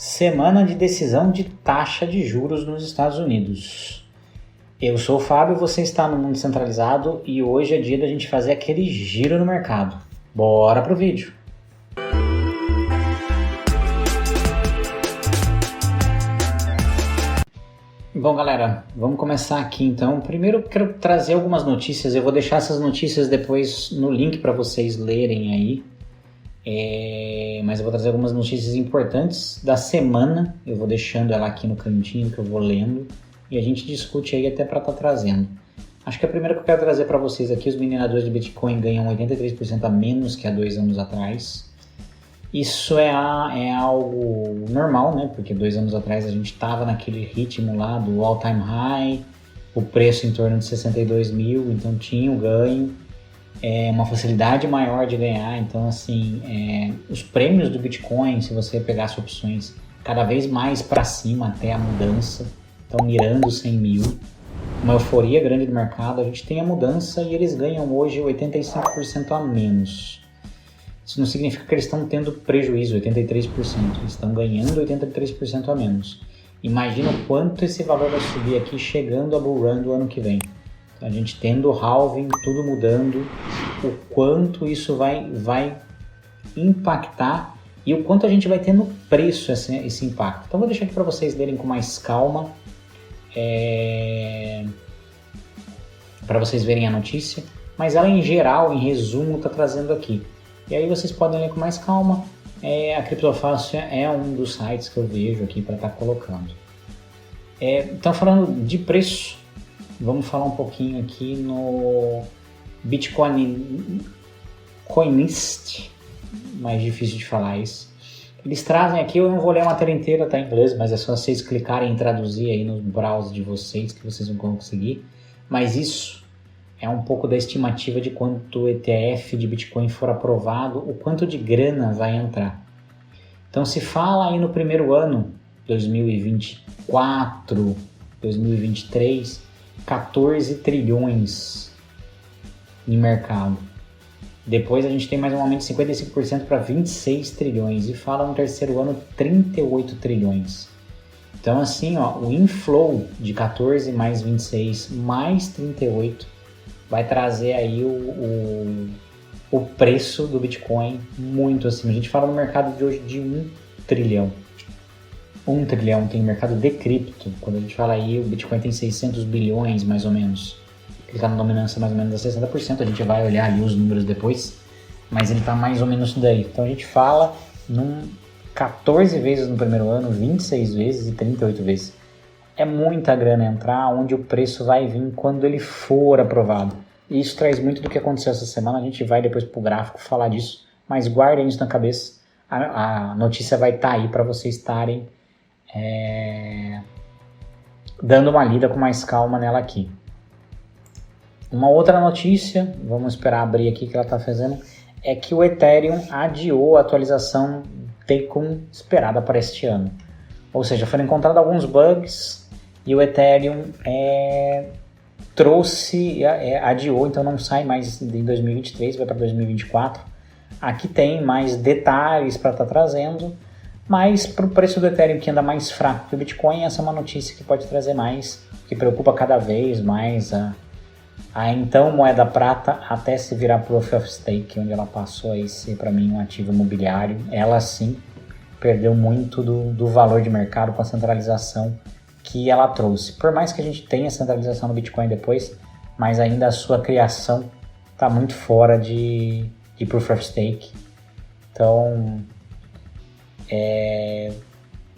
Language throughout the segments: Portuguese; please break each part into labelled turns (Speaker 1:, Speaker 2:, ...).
Speaker 1: Semana de decisão de taxa de juros nos Estados Unidos. Eu sou o Fábio, você está no Mundo Centralizado e hoje é dia da gente fazer aquele giro no mercado. Bora pro vídeo! Bom, galera, vamos começar aqui então. Primeiro eu quero trazer algumas notícias, eu vou deixar essas notícias depois no link para vocês lerem aí. Mas eu vou trazer algumas notícias importantes da semana, eu vou deixando ela aqui no cantinho que eu vou lendo e a gente discute aí até para estar trazendo. Acho que a primeira que eu quero trazer para vocês aqui, os mineradores de Bitcoin ganham 83% a menos que há 2 anos atrás. Isso é algo normal, né? Porque 2 anos atrás a gente estava naquele ritmo lá do all-time high, o preço em torno de 62 mil, então tinha o ganho. Uma facilidade maior de ganhar, então assim, os prêmios do Bitcoin, se você pegasse opções cada vez mais para cima até a mudança, estão mirando 100 mil, uma euforia grande do mercado, a gente tem a mudança e eles ganham hoje 85% a menos. Isso não significa que eles estão tendo prejuízo, 83%, eles estão ganhando 83% a menos. Imagina o quanto esse valor vai subir aqui chegando a bull run do ano que vem. A gente tendo o halving, tudo mudando, o quanto isso vai impactar e o quanto a gente vai ter no preço esse impacto. Então vou deixar aqui para vocês lerem com mais calma, para vocês verem a notícia, mas ela em geral, em resumo, está trazendo aqui. E aí vocês podem ler com mais calma, a Criptofácil é um dos sites que eu vejo aqui para estar colocando. Então falando de preço, vamos falar um pouquinho aqui no Bitcoin Coinist, mais difícil de falar isso. Eles trazem aqui, eu não vou ler a matéria inteira, tá em inglês, mas é só vocês clicarem em traduzir aí no browser de vocês que vocês vão conseguir. Mas isso é um pouco da estimativa de quanto o ETF de Bitcoin for aprovado, o quanto de grana vai entrar. Então se fala aí no primeiro ano, 2024, 2023, 14 trilhões em mercado. Depois a gente tem mais um aumento de 55% para 26 trilhões e fala no terceiro ano 38 trilhões. Então assim, o inflow de 14 mais 26 mais 38 vai trazer aí o preço do Bitcoin muito acima. A gente fala no mercado de hoje de 1 trilhão. 1 trilhão tem mercado de cripto. Quando a gente fala aí, o Bitcoin tem 600 bilhões mais ou menos. Ele está na dominância mais ou menos a 60%. A gente vai olhar ali os números depois, mas ele está mais ou menos daí. Então a gente fala 14 vezes no primeiro ano, 26 vezes e 38 vezes. É muita grana entrar, onde o preço vai vir quando ele for aprovado. E isso traz muito do que aconteceu essa semana. A gente vai depois para o gráfico falar disso, mas guardem isso na cabeça. A notícia vai estar aí para vocês estarem dando uma lida com mais calma nela aqui. Uma outra notícia, vamos esperar abrir aqui que ela está fazendo, é que o Ethereum adiou a atualização Tecum esperada para este ano. Ou seja, foram encontrados alguns bugs e o Ethereum adiou, então não sai mais em 2023, vai para 2024. Aqui tem mais detalhes para estar trazendo, mas para o preço do Ethereum que anda mais fraco que o Bitcoin, essa é uma notícia que pode trazer mais, que preocupa cada vez mais a então moeda prata até se virar Proof of Stake, onde ela passou a ser para mim um ativo imobiliário. Ela sim perdeu muito do valor de mercado com a centralização que ela trouxe. Por mais que a gente tenha centralização no Bitcoin depois, mas ainda a sua criação está muito fora de Proof of Stake. Então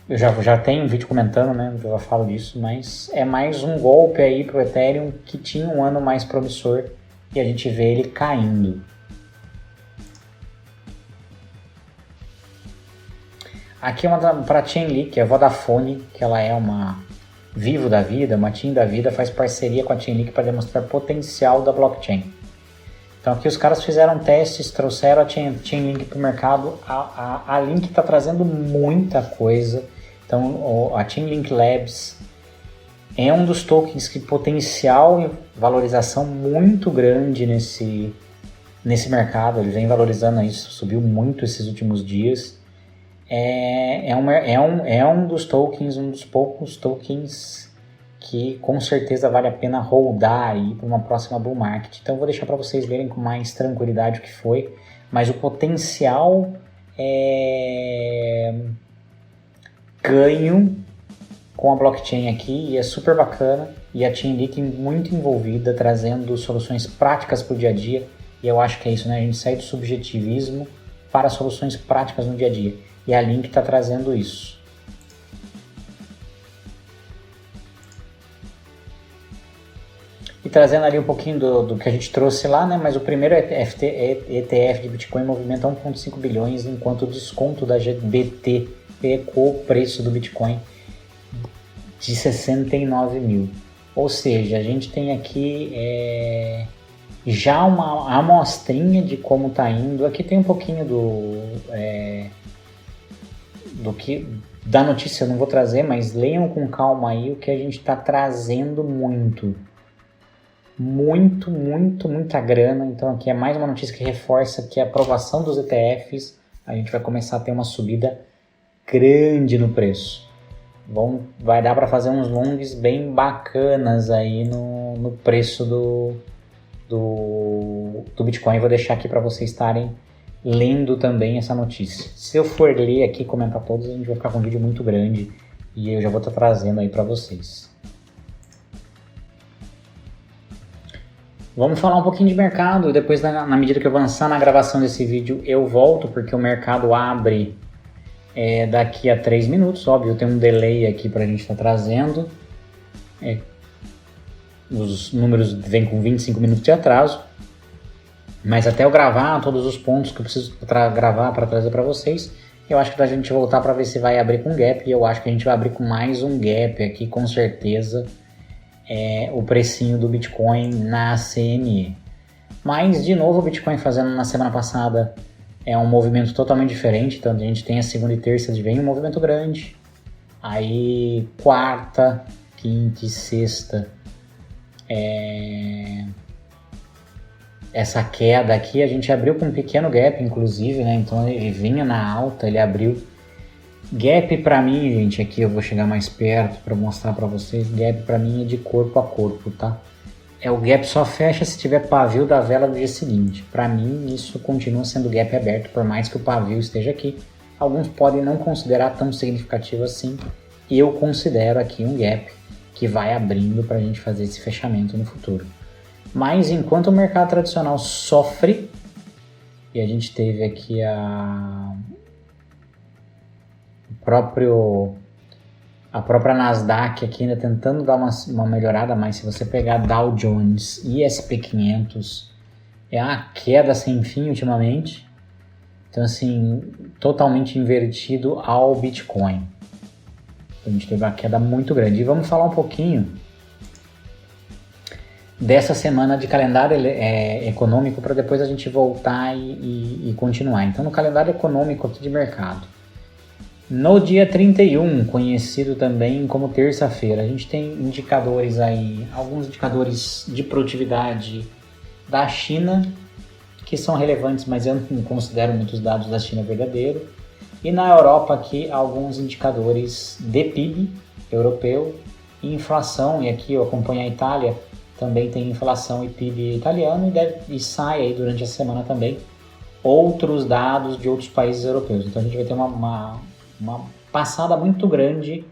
Speaker 1: eu já tenho um vídeo comentando, né? Eu já falo disso, mas é mais um golpe aí pro Ethereum que tinha um ano mais promissor e a gente vê ele caindo. Aqui é uma para Chainlink, que é a Vodafone, que ela é uma Vivo da vida, uma TIM da vida, faz parceria com a Chainlink para demonstrar potencial da blockchain. Então aqui os caras fizeram testes, trouxeram a Chainlink para o mercado, a Link está trazendo muita coisa. Então a Chainlink Labs é um dos tokens que potencial e valorização muito grande nesse mercado. Ele vem valorizando isso, subiu muito esses últimos dias. é um dos tokens, um dos poucos tokens que com certeza vale a pena holdar aí para uma próxima bull market. Então eu vou deixar para vocês verem com mais tranquilidade o que foi, mas o potencial ganho com a blockchain aqui é super bacana, e a Chainlink muito envolvida, trazendo soluções práticas para o dia a dia, e eu acho que é isso, né? A gente sai do subjetivismo para soluções práticas no dia a dia, e a Link está trazendo isso. E trazendo ali um pouquinho do que a gente trouxe lá, né? Mas o primeiro ETF de Bitcoin movimenta 1,5 bilhões, enquanto o desconto da GBT pegou o preço do Bitcoin de 69 mil. Ou seja, a gente tem aqui já uma amostrinha de como está indo. Aqui tem um pouquinho da notícia, eu não vou trazer, mas leiam com calma aí o que a gente está trazendo muita grana. Então aqui é mais uma notícia que reforça que a aprovação dos ETFs, a gente vai começar a ter uma subida grande no preço. Vai dar para fazer uns longs bem bacanas aí no preço do Bitcoin. Vou deixar aqui para vocês estarem lendo também essa notícia. Se eu for ler aqui e comentar todos, a gente vai ficar com um vídeo muito grande, e eu já vou estar trazendo aí para vocês. Vamos falar um pouquinho de mercado. Depois, na medida que eu avançar na gravação desse vídeo, eu volto, porque o mercado abre daqui a 3 minutos. Óbvio, tem um delay aqui para a gente estar trazendo. Os números vêm com 25 minutos de atraso. Mas até eu gravar todos os pontos que eu preciso gravar para trazer para vocês, eu acho que dá a gente voltar para ver se vai abrir com gap. E eu acho que a gente vai abrir com mais um gap aqui, com certeza. O precinho do Bitcoin na CME. Mas, de novo, o Bitcoin fazendo na semana passada um movimento totalmente diferente. Então, a gente tem a segunda e terça de vem um movimento grande. Aí, quarta, quinta e sexta, essa queda aqui, a gente abriu com um pequeno gap, inclusive, né? Então, ele vinha na alta, ele abriu. Gap para mim, gente, aqui eu vou chegar mais perto para mostrar para vocês. Gap para mim é de corpo a corpo, tá? O gap só fecha se tiver pavio da vela do dia seguinte. Para mim, isso continua sendo gap aberto, por mais que o pavio esteja aqui. Alguns podem não considerar tão significativo assim. Eu considero aqui um gap que vai abrindo para a gente fazer esse fechamento no futuro. Mas enquanto o mercado tradicional sofre, e a gente teve aqui a própria Nasdaq aqui ainda tentando dar uma melhorada, mas se você pegar Dow Jones e SP500, é uma queda sem fim ultimamente. Então, assim, totalmente invertido ao Bitcoin. A gente teve uma queda muito grande. E vamos falar um pouquinho dessa semana de calendário econômico, para depois a gente voltar e continuar. Então, no calendário econômico aqui de mercado, no dia 31, conhecido também como terça-feira, a gente tem indicadores aí, alguns indicadores de produtividade da China, que são relevantes, mas eu não considero muitos dados da China verdadeiro. E na Europa aqui, alguns indicadores de PIB europeu e inflação, e aqui eu acompanho a Itália, também tem inflação e PIB italiano, e sai aí durante a semana também outros dados de outros países europeus. Então a gente vai ter uma passada muito grande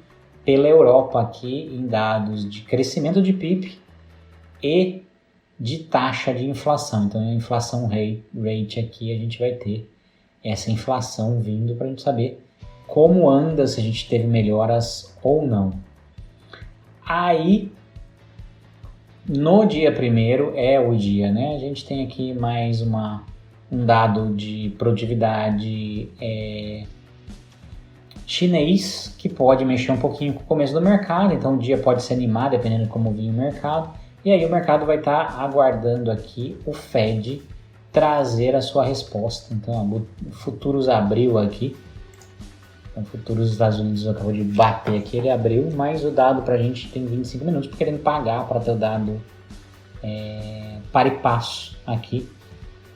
Speaker 1: pela Europa aqui em dados de crescimento de PIB e de taxa de inflação. Então a inflação rate aqui, a gente vai ter essa inflação vindo para a gente saber como anda, se a gente teve melhoras ou não. Aí, no dia 1º é o dia, né? A gente tem aqui mais um dado de produtividade chinês, que pode mexer um pouquinho com o começo do mercado, então o dia pode se animar, dependendo de como vir o mercado, e aí o mercado vai estar aguardando aqui o Fed trazer a sua resposta. Então, o futuros abriu aqui, o futuros dos Estados Unidos acabou de bater aqui, ele abriu, mas o dado pra gente tem 25 minutos, porque ele tem que pagar para ter o dado para e passo aqui.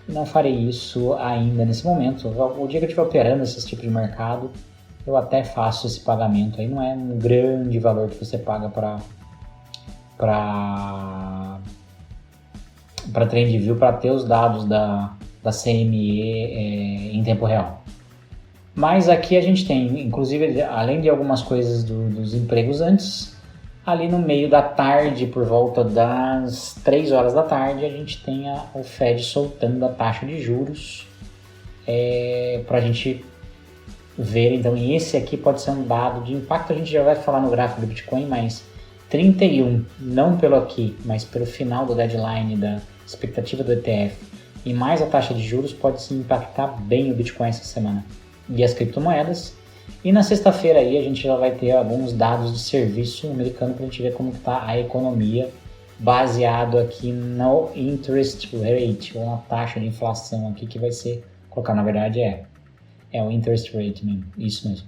Speaker 1: Não farei isso ainda nesse momento. O dia que eu estiver operando esse tipo de mercado, eu até faço esse pagamento aí, não é um grande valor que você paga para TradingView para ter os dados da CME em tempo real. Mas aqui a gente tem, inclusive, além de algumas coisas dos empregos antes, ali no meio da tarde, por volta das 3 horas da tarde, a gente tem o Fed soltando a taxa de juros para a gente ver. Então, e esse aqui pode ser um dado de impacto, a gente já vai falar no gráfico do Bitcoin, mas 31, não pelo aqui, mas pelo final do deadline da expectativa do ETF, e mais a taxa de juros pode se impactar bem o Bitcoin essa semana e as criptomoedas. E na sexta-feira aí a gente já vai ter alguns dados de serviço americano para a gente ver como está a economia, baseado aqui no interest rate, ou na taxa de inflação aqui que vai ser, colocar na verdade é o interest rate mesmo, isso mesmo.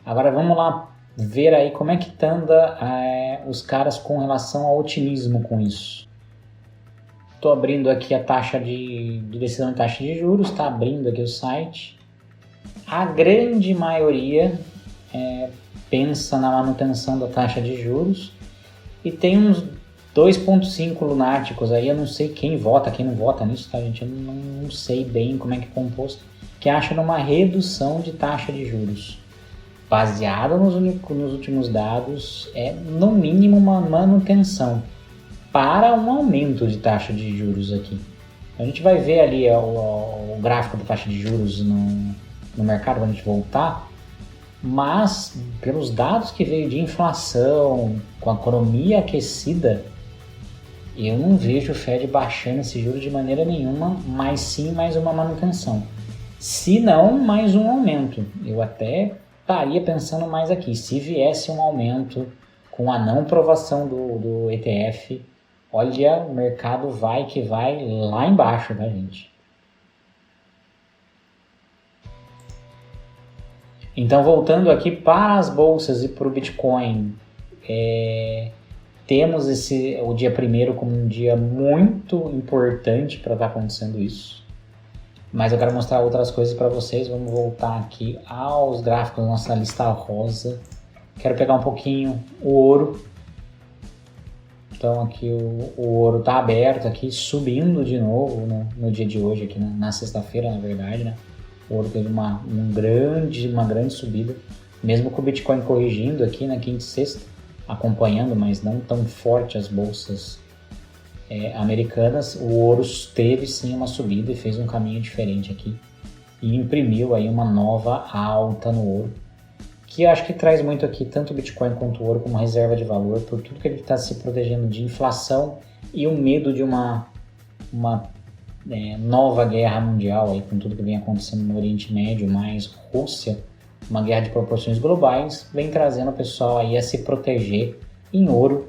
Speaker 1: Agora vamos lá ver aí como é que anda os caras com relação ao otimismo com isso. Estou abrindo aqui a taxa de decisão de taxa de juros, está abrindo aqui o site. A grande maioria pensa na manutenção da taxa de juros e tem uns 2,5 lunáticos aí, eu não sei quem vota, quem não vota nisso, tá, gente? Eu não sei bem como é que é composto, que acha numa redução de taxa de juros. Baseado nos últimos dados, no mínimo uma manutenção para um aumento de taxa de juros aqui. A gente vai ver ali o gráfico da taxa de juros no mercado quando a gente voltar, mas pelos dados que veio de inflação, com a economia aquecida, eu não vejo o Fed baixando esse juro de maneira nenhuma, mas sim mais uma manutenção. Se não, mais um aumento. Eu até estaria pensando mais aqui, se viesse um aumento com a não aprovação do ETF, olha, o mercado vai que vai lá embaixo, tá, gente? Então, voltando aqui para as bolsas e para o Bitcoin, temos o dia 1º como um dia muito importante para estar acontecendo isso. Mas eu quero mostrar outras coisas para vocês. Vamos voltar aqui aos gráficos da nossa lista rosa. Quero pegar um pouquinho o ouro. Então aqui o ouro está aberto aqui, subindo de novo no dia de hoje, aqui na sexta-feira, na verdade, né? O ouro teve uma grande subida, mesmo com o Bitcoin corrigindo aqui na quinta e sexta, acompanhando, mas não tão forte as bolsas americanas. O ouro teve sim uma subida e fez um caminho diferente aqui e imprimiu aí uma nova alta no ouro, que eu acho que traz muito aqui tanto o Bitcoin quanto o ouro como reserva de valor, por tudo que ele está se protegendo de inflação e o medo de uma nova guerra mundial, aí, com tudo que vem acontecendo no Oriente Médio, mais Rússia, uma guerra de proporções globais, vem trazendo o pessoal aí a se proteger em ouro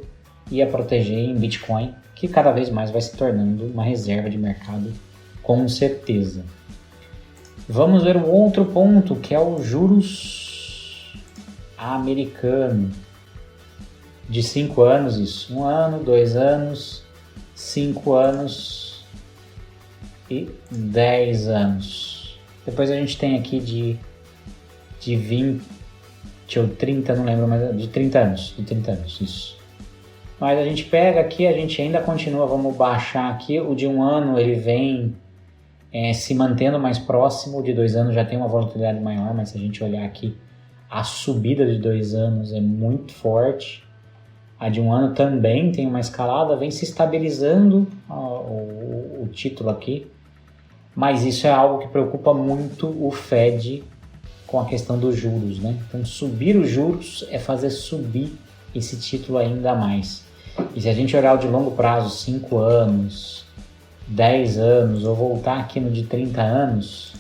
Speaker 1: e a proteger em Bitcoin, que cada vez mais vai se tornando uma reserva de mercado, com certeza. Vamos ver um outro ponto, que é o juros americano. De 5 anos isso. 1 ano, 2 anos, 5 anos e 10 anos. Depois a gente tem aqui de 20 ou 30, não lembro, mas de 30 anos. De 30 anos, isso. Mas a gente pega aqui, a gente ainda continua, vamos baixar aqui. O de 1 ano ele vem se mantendo mais próximo, o de 2 anos já tem uma volatilidade maior, mas se a gente olhar aqui, a subida de 2 anos é muito forte. A de 1 ano também tem uma escalada, vem se estabilizando o título aqui, mas isso é algo que preocupa muito o Fed com a questão dos juros, né? Então subir os juros é fazer subir esse título ainda mais. E se a gente olhar o de longo prazo, 5 anos, 10 anos, ou voltar aqui no de 30 anos,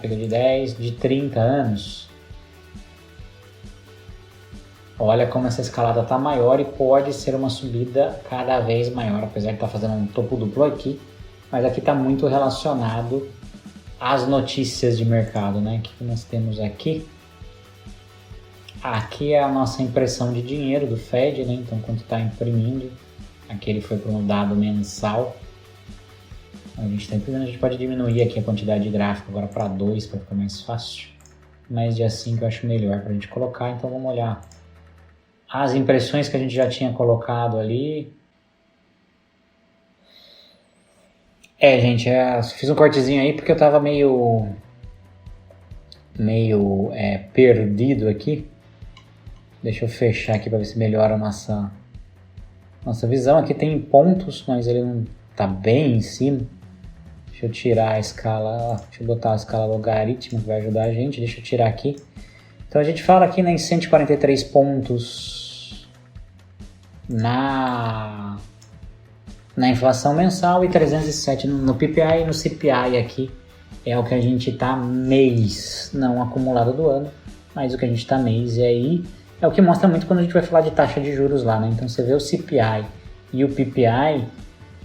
Speaker 1: pega de 10, de 30 anos, olha como essa escalada está maior e pode ser uma subida cada vez maior, apesar de estar fazendo um topo duplo aqui, mas aqui está muito relacionado às notícias de mercado, né? O que nós temos aqui? Aqui é a nossa impressão de dinheiro do Fed, né? Então, quanto está imprimindo, aqui ele foi para um dado mensal. A gente pode diminuir aqui a quantidade de gráfico agora para 2 para ficar mais fácil. mas dia 5 eu acho melhor pra gente colocar. Então vamos olhar as impressões que a gente já tinha colocado ali. Gente, fiz um cortezinho aí porque eu tava meio perdido aqui. Deixa eu fechar aqui para ver se melhora a nossa visão. Aqui tem pontos, mas ele não tá bem em cima. Deixa eu tirar a escala, deixa eu botar a escala logaritmo que vai ajudar a gente. Deixa eu tirar aqui. Então a gente fala aqui, né, em 143 pontos na inflação mensal e 307 no PPI e no CPI aqui. É o que a gente tá mês, não acumulado do ano, mas o que a gente tá mês. E aí é o que mostra muito quando a gente vai falar de taxa de juros lá, né? Então você vê o CPI e o PPI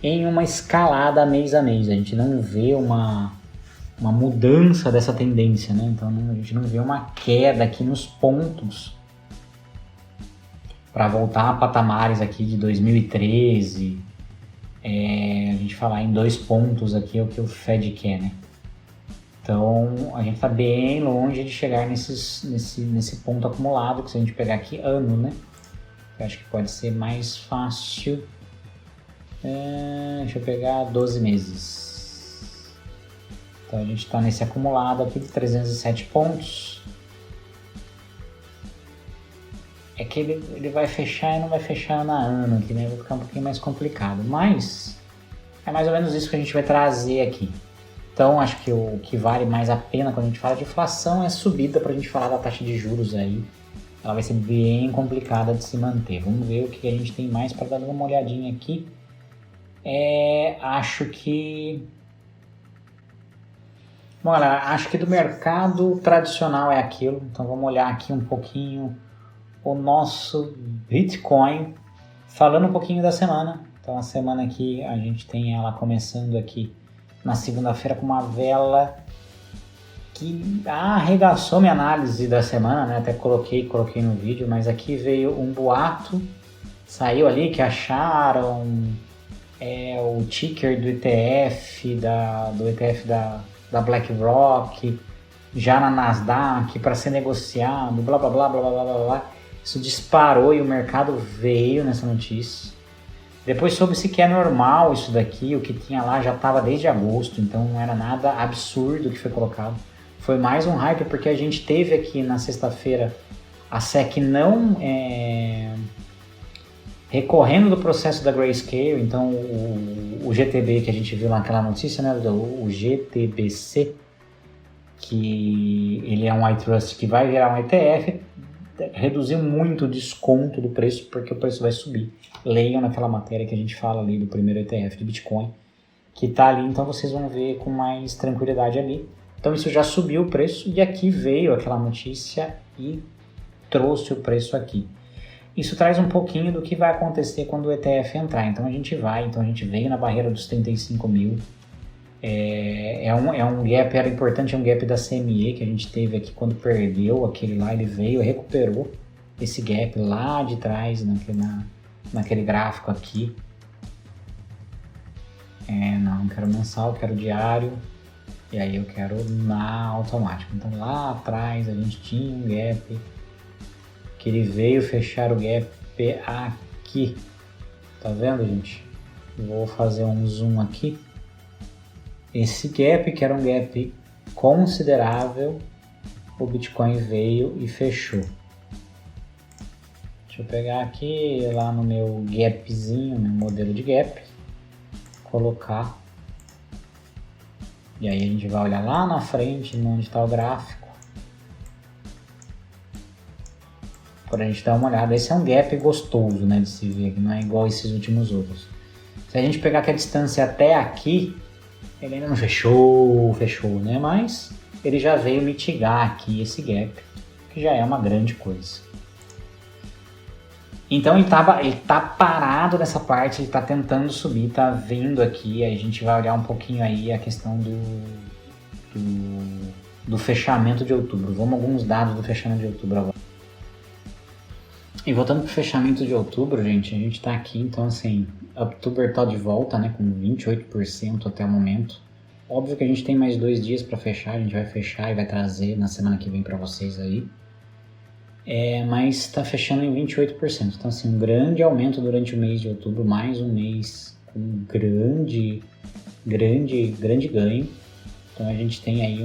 Speaker 1: em uma escalada mês a mês. A gente não vê uma mudança dessa tendência, né? Então a gente não vê uma queda aqui nos pontos para voltar a patamares aqui de 2013. A gente falar em 2 pontos aqui é o que o Fed quer, né? Então a gente está bem longe de chegar nesse ponto acumulado, que se a gente pegar aqui ano, né? Eu acho que pode ser mais fácil. Deixa eu pegar 12 meses. Então a gente está nesse acumulado aqui de 307 pontos. É que ele vai fechar e não vai fechar na ano aqui, né? Vai ficar um pouquinho mais complicado. Mas é mais ou menos isso que a gente vai trazer aqui. Então, acho que o que vale mais a pena quando a gente fala de inflação é a subida para a gente falar da taxa de juros aí. Ela vai ser bem complicada de se manter. Vamos ver o que a gente tem mais para dar uma olhadinha aqui. Acho que... Bom, galera, acho que do mercado tradicional é aquilo. Então, vamos olhar aqui um pouquinho o nosso Bitcoin. Falando um pouquinho da semana. Então, a semana aqui, a gente tem ela começando aqui na segunda-feira com uma vela que arregaçou minha análise da semana, né? Até coloquei no vídeo, mas aqui veio um boato, saiu ali que acharam o ticker do ETF, da BlackRock, já na Nasdaq, para ser negociado, blá blá blá blá blá blá blá. Isso disparou e o mercado veio nessa notícia. Depois soube-se que é normal isso daqui, o que tinha lá já estava desde agosto, então não era nada absurdo que foi colocado. Foi mais um hype porque a gente teve aqui na sexta-feira a SEC não recorrendo do processo da Grayscale, então o GTB que a gente viu naquela notícia, né, o GTBC, que ele é um iTrust que vai virar um ETF, reduziu muito o desconto do preço porque o preço vai subir. Leiam naquela matéria que a gente fala ali do primeiro ETF de Bitcoin, que está ali, então vocês vão ver com mais tranquilidade ali. Então isso já subiu o preço e aqui veio aquela notícia e trouxe o preço aqui. Isso traz um pouquinho do que vai acontecer quando o ETF entrar. Então a gente veio na barreira dos 35 mil. É um gap, era importante, é um gap da CME que a gente teve aqui quando perdeu aquele lá, ele veio, recuperou esse gap lá de trás, naquele gráfico aqui. Não quero mensal, quero diário, e aí eu quero na automático. Então lá atrás a gente tinha um gap, que ele veio fechar o gap aqui. Tá vendo, gente? Vou fazer um zoom aqui. Esse gap, que era um gap considerável, o Bitcoin veio e fechou. Deixa eu pegar aqui lá no meu gapzinho, meu modelo de gap, colocar. E aí a gente vai olhar lá na frente, onde está o gráfico, para a gente dar uma olhada. Esse é um gap gostoso, né, de se ver, que não é igual esses últimos outros. Se a gente pegar aqui a distância até aqui, ele ainda não fechou, né? Mas ele já veio mitigar aqui esse gap, que já é uma grande coisa. Então ele tá parado nessa parte, ele tá tentando subir, tá vindo aqui. Aí a gente vai olhar um pouquinho aí a questão do fechamento de outubro. Vamos a alguns dados do fechamento de outubro agora. E voltando pro fechamento de outubro, gente, a gente tá aqui, então assim, October tá de volta, né, com 28% até o momento. Óbvio que a gente tem mais 2 dias para fechar, a gente vai fechar e vai trazer na semana que vem para vocês aí. Mas está fechando em 28%. Então, assim, um grande aumento durante o mês de outubro, mais um mês com grande ganho. Então, a gente tem aí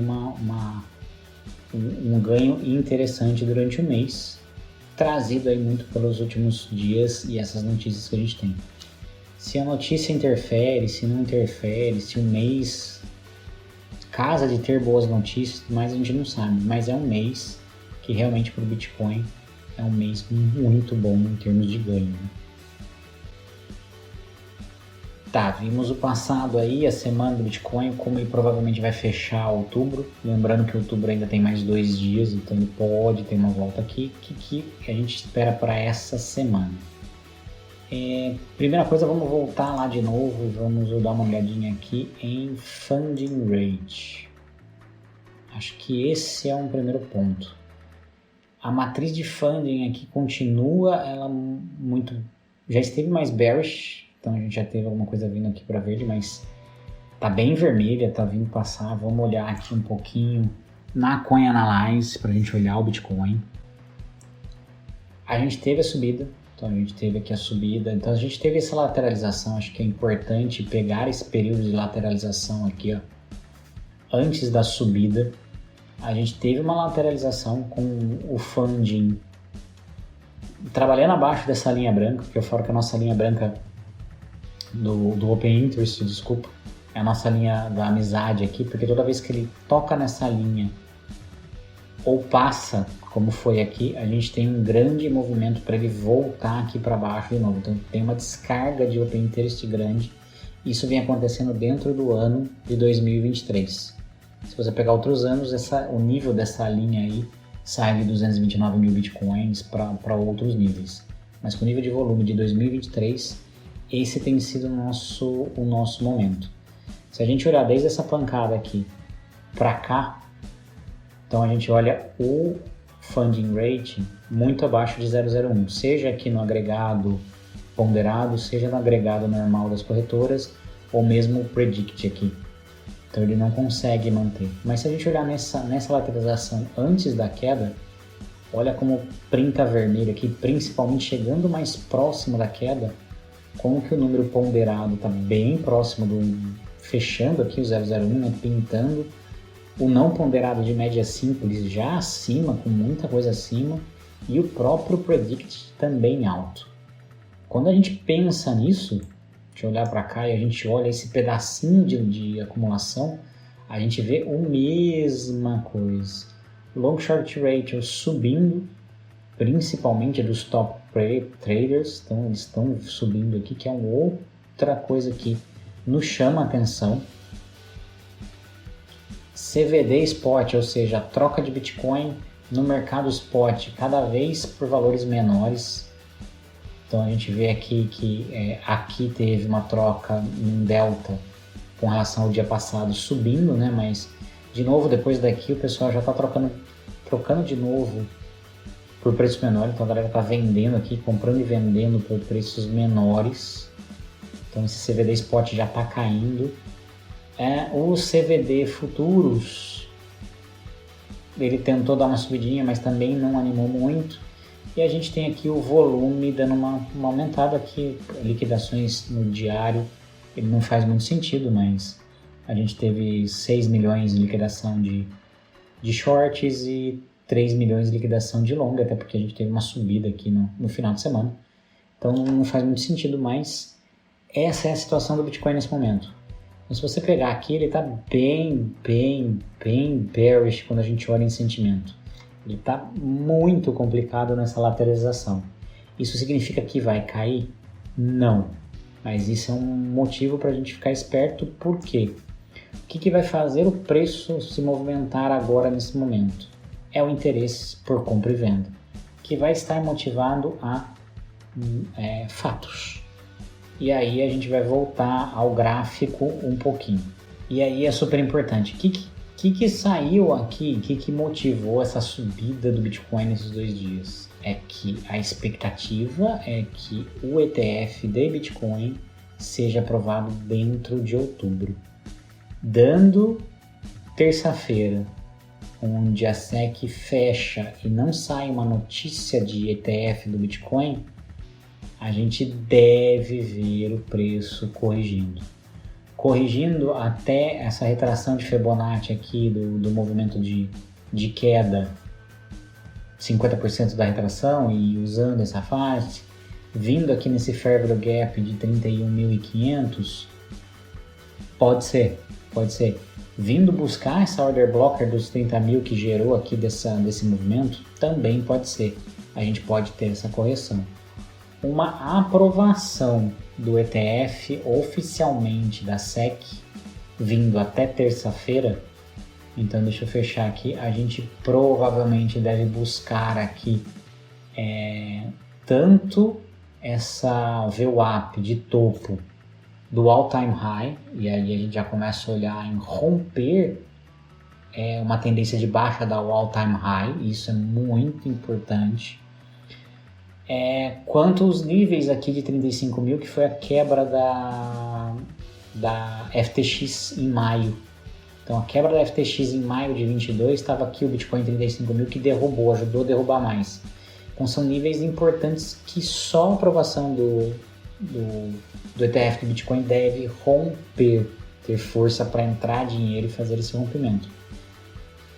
Speaker 1: um ganho interessante durante o mês, trazido aí muito pelos últimos dias e essas notícias que a gente tem. Se a notícia interfere, se não interfere, se o mês casa de ter boas notícias, mas a gente não sabe. Mas é um mês que realmente para o Bitcoin é um mês muito bom em termos de ganho. Né? Tá, vimos o passado aí, a semana do Bitcoin, como ele provavelmente vai fechar outubro. Lembrando que outubro ainda tem mais 2 dias, então ele pode ter uma volta aqui. O que a gente espera para essa semana? Primeira coisa, vamos voltar lá de novo e vamos dar uma olhadinha aqui em Funding Rate. Acho que esse é um primeiro ponto. A matriz de funding aqui continua, ela já esteve mais bearish, então a gente já teve alguma coisa vindo aqui para verde, mas tá bem vermelha, tá vindo passar. Vamos olhar aqui um pouquinho na Coin Analyze para a gente olhar o Bitcoin. A gente teve a subida, então a gente teve aqui a subida, então a gente teve essa lateralização. Acho que é importante pegar esse período de lateralização aqui, ó, antes da subida. A gente teve uma lateralização com o funding trabalhando abaixo dessa linha branca, porque eu falo que a nossa linha branca do Open Interest, desculpa, é a nossa linha da amizade aqui, porque toda vez que ele toca nessa linha ou passa, como foi aqui, a gente tem um grande movimento para ele voltar aqui para baixo de novo. Então tem uma descarga de Open Interest grande. Isso vem acontecendo dentro do ano de 2023. Se você pegar outros anos, o nível dessa linha aí sai de 229 mil bitcoins para outros níveis. Mas com o nível de volume de 2023, esse tem sido o nosso momento. Se a gente olhar desde essa pancada aqui para cá, então a gente olha o funding rate muito abaixo de 0,01, seja aqui no agregado ponderado, seja no agregado normal das corretoras, ou mesmo o predict aqui. Então ele não consegue manter. Mas se a gente olhar nessa lateralização antes da queda, olha como printa vermelho aqui, principalmente chegando mais próximo da queda, como que o número ponderado está bem próximo fechando aqui o 0,01, né, pintando. O não ponderado de média simples já acima, com muita coisa acima, e o próprio predict também alto. Quando a gente pensa nisso, deixa eu olhar para cá e a gente olha esse pedacinho de acumulação, a gente vê a mesma coisa. Long Short Ratio subindo, principalmente dos top traders, então eles estão subindo aqui, que é uma outra coisa que nos chama a atenção. CVD Spot, ou seja, a troca de Bitcoin no mercado spot, cada vez por valores menores. Então a gente vê aqui que aqui teve uma troca em delta com relação ao dia passado subindo, né? Mas de novo depois daqui o pessoal já está trocando de novo por preço menor. Então a galera está vendendo aqui, comprando e vendendo por preços menores. Então esse CVD Spot já está caindo. O CVD Futuros, ele tentou dar uma subidinha, mas também não animou muito. E a gente tem aqui o volume dando uma aumentada aqui, liquidações no diário, ele não faz muito sentido, mas a gente teve 6 milhões de liquidação de shorts e 3 milhões de liquidação de long, até porque a gente teve uma subida aqui no final de semana. Então não faz muito sentido, mas essa é a situação do Bitcoin nesse momento. Então, se você pegar aqui, ele está bem bearish quando a gente olha em sentimento. Ele está muito complicado nessa lateralização. Isso significa que vai cair? Não. Mas isso é um motivo para a gente ficar esperto. Por quê? O que vai fazer o preço se movimentar agora nesse momento? É o interesse por compra e venda, que vai estar motivado a fatos. E aí a gente vai voltar ao gráfico um pouquinho. E aí é super importante. O que saiu aqui, o que motivou essa subida do Bitcoin nesses 2 dias? É que a expectativa é que o ETF de Bitcoin seja aprovado dentro de outubro. Dando terça-feira, onde a SEC fecha e não sai uma notícia de ETF do Bitcoin, a gente deve ver o preço corrigindo. Corrigindo até essa retração de Fibonacci aqui do movimento de queda, 50% da retração, e usando essa fase, vindo aqui nesse Fair Value Gap de 31.500, pode ser. Vindo buscar essa order blocker dos 30 mil que gerou aqui desse movimento, também pode ser. A gente pode ter essa correção. Uma aprovação do ETF oficialmente da SEC vindo até terça-feira, então deixa eu fechar aqui, a gente provavelmente deve buscar aqui tanto essa VWAP de topo do all-time high, e aí a gente já começa a olhar em romper uma tendência de baixa da all-time high, isso é muito importante. Quanto os níveis aqui de 35 mil, que foi a quebra da FTX em maio. Então a quebra da FTX em maio de 22 estava aqui o Bitcoin 35 mil que derrubou, ajudou a derrubar mais. Então são níveis importantes que só a aprovação do ETF do Bitcoin deve romper, ter força para entrar dinheiro e fazer esse rompimento.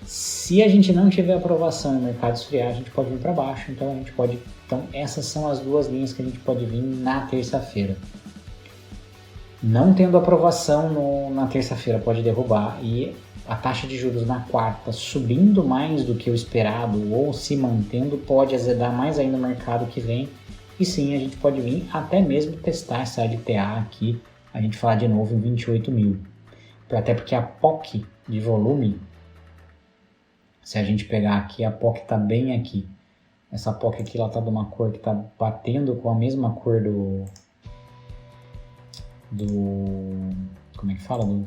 Speaker 1: Se a gente não tiver aprovação e o mercado esfriar, a gente pode vir para baixo, então essas são as duas linhas que a gente pode vir na terça-feira. Não tendo aprovação na terça-feira pode derrubar, e a taxa de juros na quarta subindo mais do que o esperado ou se mantendo pode azedar mais ainda o mercado que vem, e sim, a gente pode vir até mesmo testar essa LTA aqui, a gente falar de novo em 28 mil. Até porque a POC de volume, se a gente pegar aqui, a POC está bem aqui. Essa POC aqui, ela está de uma cor que está batendo com a mesma cor como é que fala?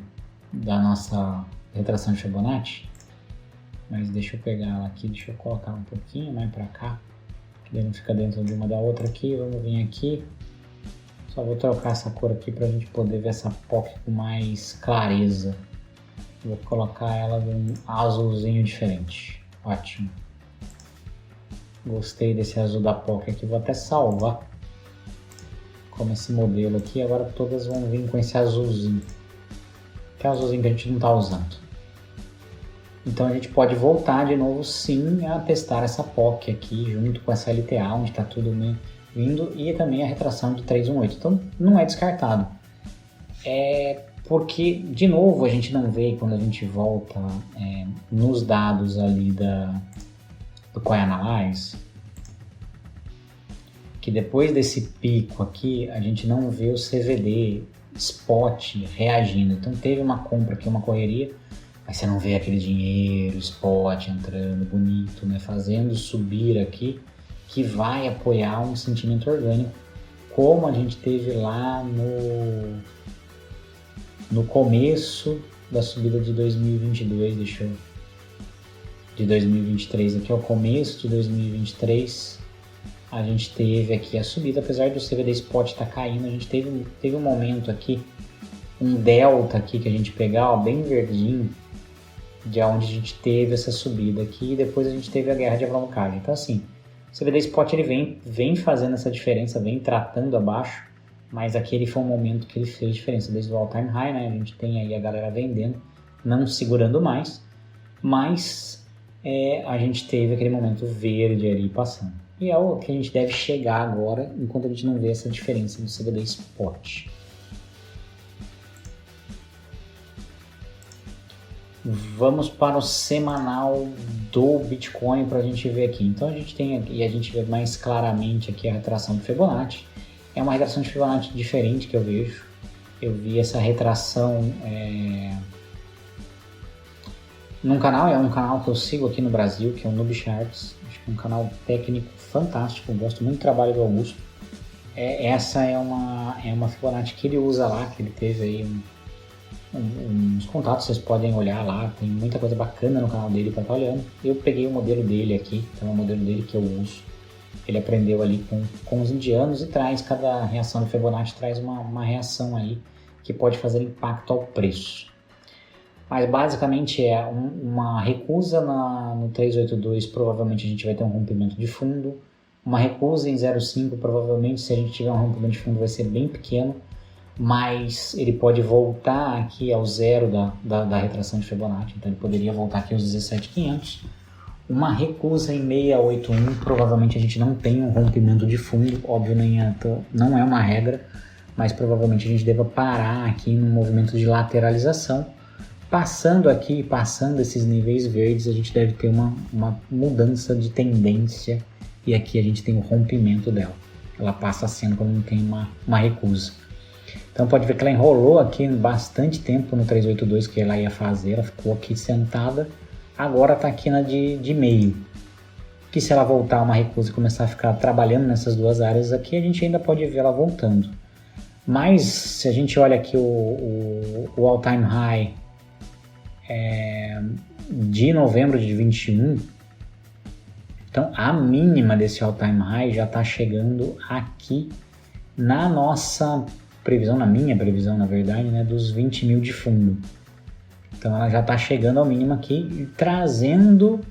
Speaker 1: Da nossa retração de Fibonacci. Mas deixa eu pegar ela aqui, deixa eu colocar um pouquinho mais para cá, que daí não fica dentro de uma da outra aqui. Vamos vir aqui. Só vou trocar essa cor aqui para a gente poder ver essa POC com mais clareza. Vou colocar ela de um azulzinho diferente. Ótimo. Gostei desse azul da POC aqui. Vou até salvar como esse modelo aqui. Agora todas vão vir com esse azulzinho. Que é o azulzinho que a gente não está usando. Então a gente pode voltar de novo sim a testar essa POC aqui junto com essa LTA, onde está tudo vindo, e também a retração de 318. Então não é descartado. Porque, de novo, a gente não vê quando a gente volta nos dados ali do CoinAnalyze, que depois desse pico aqui, a gente não vê o CVD spot reagindo. Então teve uma compra aqui, uma correria, mas você não vê aquele dinheiro spot entrando bonito, né, fazendo subir aqui, que vai apoiar um sentimento orgânico, como a gente teve lá no começo da subida de 2022, de 2023 aqui, ao começo de 2023, a gente teve aqui a subida, apesar do CVD Spot estar caindo, a gente teve um momento aqui, um delta aqui que a gente pegar, ó, bem verdinho, de onde a gente teve essa subida aqui, e depois a gente teve a guerra de alavancagem. Então assim, o CVD Spot ele vem fazendo essa diferença, vem tratando abaixo, mas aquele foi um momento que ele fez diferença, desde o all-time high, né? A gente tem aí a galera vendendo, não segurando mais, mas a gente teve aquele momento verde ali passando. E é o que a gente deve chegar agora, enquanto a gente não vê essa diferença do CVD Spot. Vamos para o semanal do Bitcoin para a gente ver aqui. Então a gente tem aqui, e a gente vê mais claramente aqui a retração de Fibonacci. É uma retração de Fibonacci diferente que eu vejo. Eu vi essa retração num canal, é um canal que eu sigo aqui no Brasil, que é o Noob Charts. Acho que é um canal técnico fantástico, eu gosto muito do trabalho do Augusto. Essa é uma Fibonacci que ele usa lá, que ele teve aí uns contatos, vocês podem olhar lá, tem muita coisa bacana no canal dele para estar olhando. Eu peguei o modelo dele aqui, então é o modelo dele que eu uso. Ele aprendeu ali com os indianos e traz, cada reação do Fibonacci traz uma reação aí que pode fazer impacto ao preço. Mas basicamente é uma recusa no 382, provavelmente a gente vai ter um rompimento de fundo. Uma recusa em 0,5, provavelmente se a gente tiver um rompimento de fundo vai ser bem pequeno, mas ele pode voltar aqui ao zero da retração de Fibonacci, então ele poderia voltar aqui aos 17.500. Uma recusa em 681, provavelmente a gente não tem um rompimento de fundo, óbvio, não é uma regra, mas provavelmente a gente deva parar aqui no movimento de lateralização. Passando esses níveis verdes, a gente deve ter uma mudança de tendência, e aqui a gente tem o rompimento dela. Ela passa a cena quando não tem uma recusa. Então pode ver que ela enrolou aqui bastante tempo no 382 que ela ia fazer, ela ficou aqui sentada, agora está aqui na de meio. Que se ela voltar a uma recusa e começar a ficar trabalhando nessas duas áreas aqui, a gente ainda pode ver ela voltando. Mas se a gente olha aqui o all-time high de novembro de 21, então a mínima desse all-time high já está chegando aqui na nossa previsão, na minha previsão na verdade, né, dos 20 mil de fundo. Então ela já está chegando ao mínimo aqui, trazendo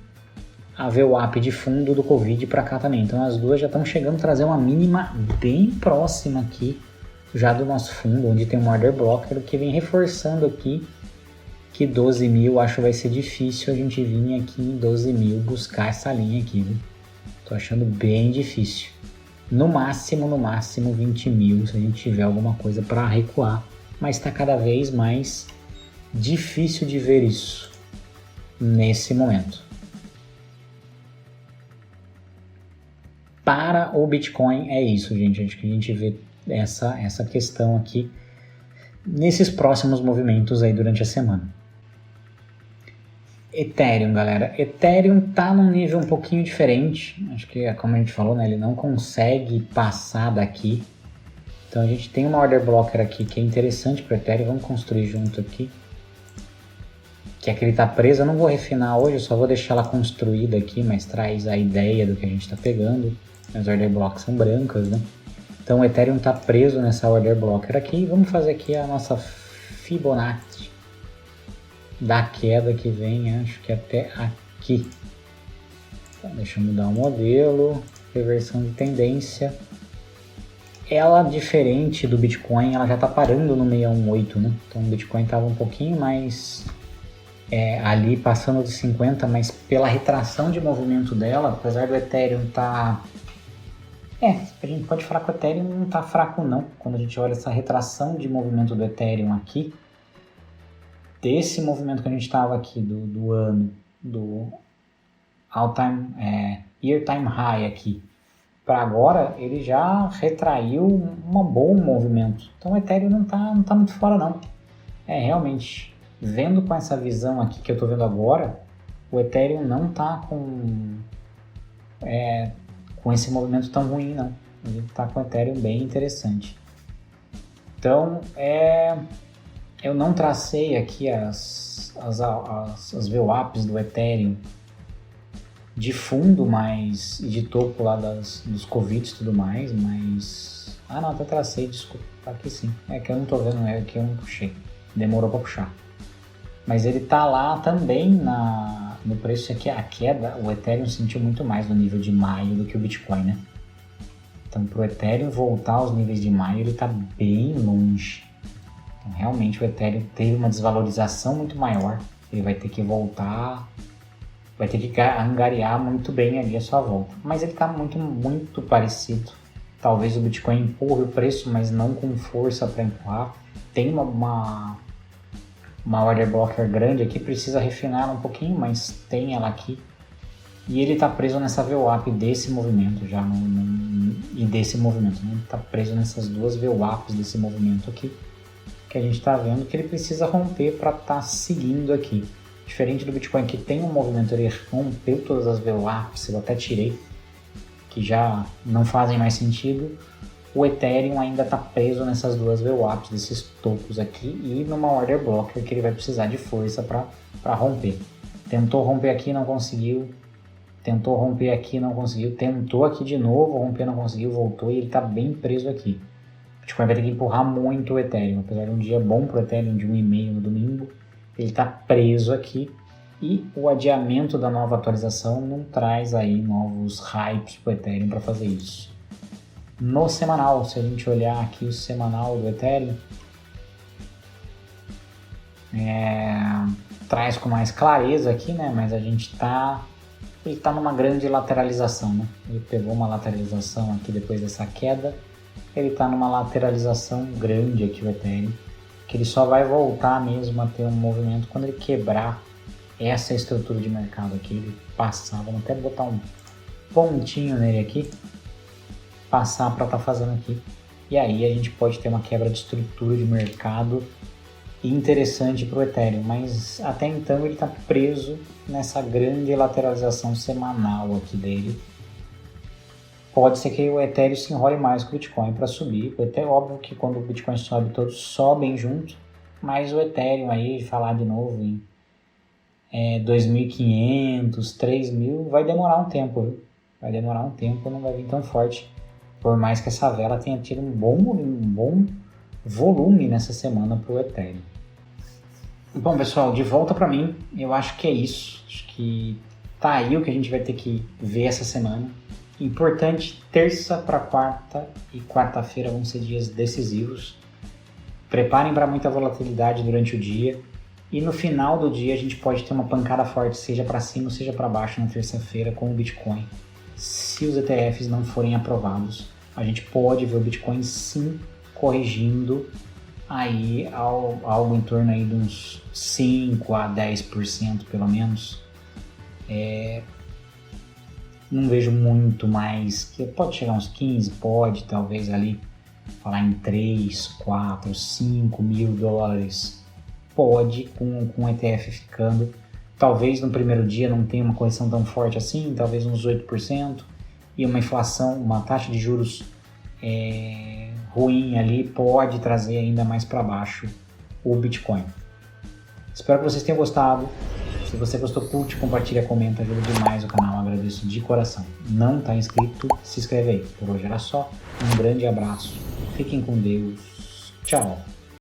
Speaker 1: a VWAP de fundo do Covid para cá também. Então as duas já estão chegando a trazer uma mínima bem próxima aqui já do nosso fundo, onde tem um order blocker que vem reforçando aqui que 12 mil acho que vai ser difícil a gente vir aqui em 12 mil buscar essa linha aqui, viu? Tô achando bem difícil. No máximo 20 mil se a gente tiver alguma coisa para recuar, mas está cada vez mais difícil de ver isso nesse momento. Para o Bitcoin é isso, gente. Acho que a gente vê essa questão aqui nesses próximos movimentos aí durante a semana. Ethereum, galera. Ethereum tá num nível um pouquinho diferente. Acho que, como a gente falou, né, ele não consegue passar daqui. Então a gente tem uma order blocker aqui que é interessante para o Ethereum. Vamos construir junto aqui. Que é que ele tá preso. Eu não vou refinar hoje, eu só vou deixar ela construída aqui, mas traz a ideia do que a gente está pegando. As order blocks são brancas, né? Então o Ethereum está preso nessa order blocker aqui. Vamos fazer aqui a nossa Fibonacci da queda que vem, acho que até aqui. Então, deixa eu mudar o modelo, reversão de tendência. Ela, diferente do Bitcoin, ela já está parando no 618, né? Então o Bitcoin estava um pouquinho mais ali passando de 50, mas pela retração de movimento dela, apesar do Ethereum estar... a gente pode falar que o Ethereum não está fraco não. Quando a gente olha essa retração de movimento do Ethereum aqui, desse movimento que a gente estava aqui do ano, do all-time, year time high aqui, para agora, ele já retraiu um bom movimento. Então o Ethereum não tá muito fora não. Realmente, vendo com essa visão aqui que eu estou vendo agora, o Ethereum não está com esse movimento tão ruim não. Ele está com o Ethereum bem interessante. Então, eu não tracei aqui as VWAPs do Ethereum de fundo, mas de topo lá dos Covid e tudo mais, mas... não, até tracei, desculpa, tá aqui sim. É que eu não tô vendo, que eu não puxei, demorou para puxar. Mas ele tá lá também no preço aqui, a queda, o Ethereum sentiu muito mais no nível de maio do que o Bitcoin, né? Então pro Ethereum voltar aos níveis de maio, ele tá bem longe. Então, realmente o Ethereum teve uma desvalorização muito maior, ele vai ter que voltar, vai ter que angariar muito bem ali a sua volta. Mas ele está muito, muito parecido. Talvez o Bitcoin empurre o preço, mas não com força para empurrar. Tem uma order blocker grande aqui, precisa refinar ela um pouquinho, mas tem ela aqui. E ele está preso nessa VWAP desse movimento já, e desse movimento, né? Ele está preso nessas duas VWAPs desse movimento aqui, que a gente está vendo que ele precisa romper para estar seguindo aqui. Diferente do Bitcoin, que tem um movimento, ele rompeu todas as VWAPs, eu até tirei, que já não fazem mais sentido. O Ethereum ainda está preso nessas duas VWAPs, desses topos aqui, e numa order blocker que ele vai precisar de força para romper. Tentou romper aqui, não conseguiu. Tentou romper aqui, não conseguiu. Tentou aqui de novo, romper, não conseguiu, voltou e ele está bem preso aqui. O Bitcoin vai ter que empurrar muito o Ethereum, apesar de um dia bom para o Ethereum de 1,5 no domingo. ele está preso aqui e o adiamento da nova atualização não traz aí novos hypes para o Ethereum para fazer isso. No semanal, se a gente olhar aqui o semanal do Ethereum, traz com mais clareza aqui, né? Mas a gente ele está numa grande lateralização, né? Ele pegou uma lateralização aqui depois dessa queda, ele está numa lateralização grande aqui o Ethereum, que ele só vai voltar mesmo a ter um movimento quando ele quebrar essa estrutura de mercado aqui, ele passar, vamos até botar um pontinho nele aqui, passar para estar fazendo aqui, e aí a gente pode ter uma quebra de estrutura de mercado interessante para o Ethereum, mas até então ele está preso nessa grande lateralização semanal aqui dele. Pode ser que o Ethereum se enrole mais com o Bitcoin para subir. É óbvio que quando o Bitcoin sobe, todos sobem junto, mas o Ethereum aí, falar de novo em 2.500, 3.000, vai demorar um tempo, viu? Vai demorar um tempo, não vai vir tão forte, por mais que essa vela tenha tido um bom volume nessa semana para o Ethereum. Bom, pessoal, de volta para mim, eu acho que é isso. Acho que tá aí o que a gente vai ter que ver essa semana. Importante, terça para quarta e quarta-feira vão ser dias decisivos. Preparem para muita volatilidade durante o dia. E no final do dia a gente pode ter uma pancada forte, seja para cima ou seja para baixo na terça-feira com o Bitcoin. Se os ETFs não forem aprovados, a gente pode ver o Bitcoin sim corrigindo aí algo em torno aí de uns 5 a 10% pelo menos. Não vejo muito mais, que pode chegar uns 15, pode talvez ali falar em 3, 4, 5 mil dólares, pode com o ETF ficando, talvez no primeiro dia não tenha uma correção tão forte assim, talvez uns 8%, e uma inflação, uma taxa de juros ruim ali pode trazer ainda mais para baixo o Bitcoin. Espero que vocês tenham gostado. Se você gostou, curte, compartilha, comenta, ajuda demais o canal, agradeço de coração. Não está inscrito, se inscreve aí. Por hoje era só, um grande abraço, fiquem com Deus, tchau!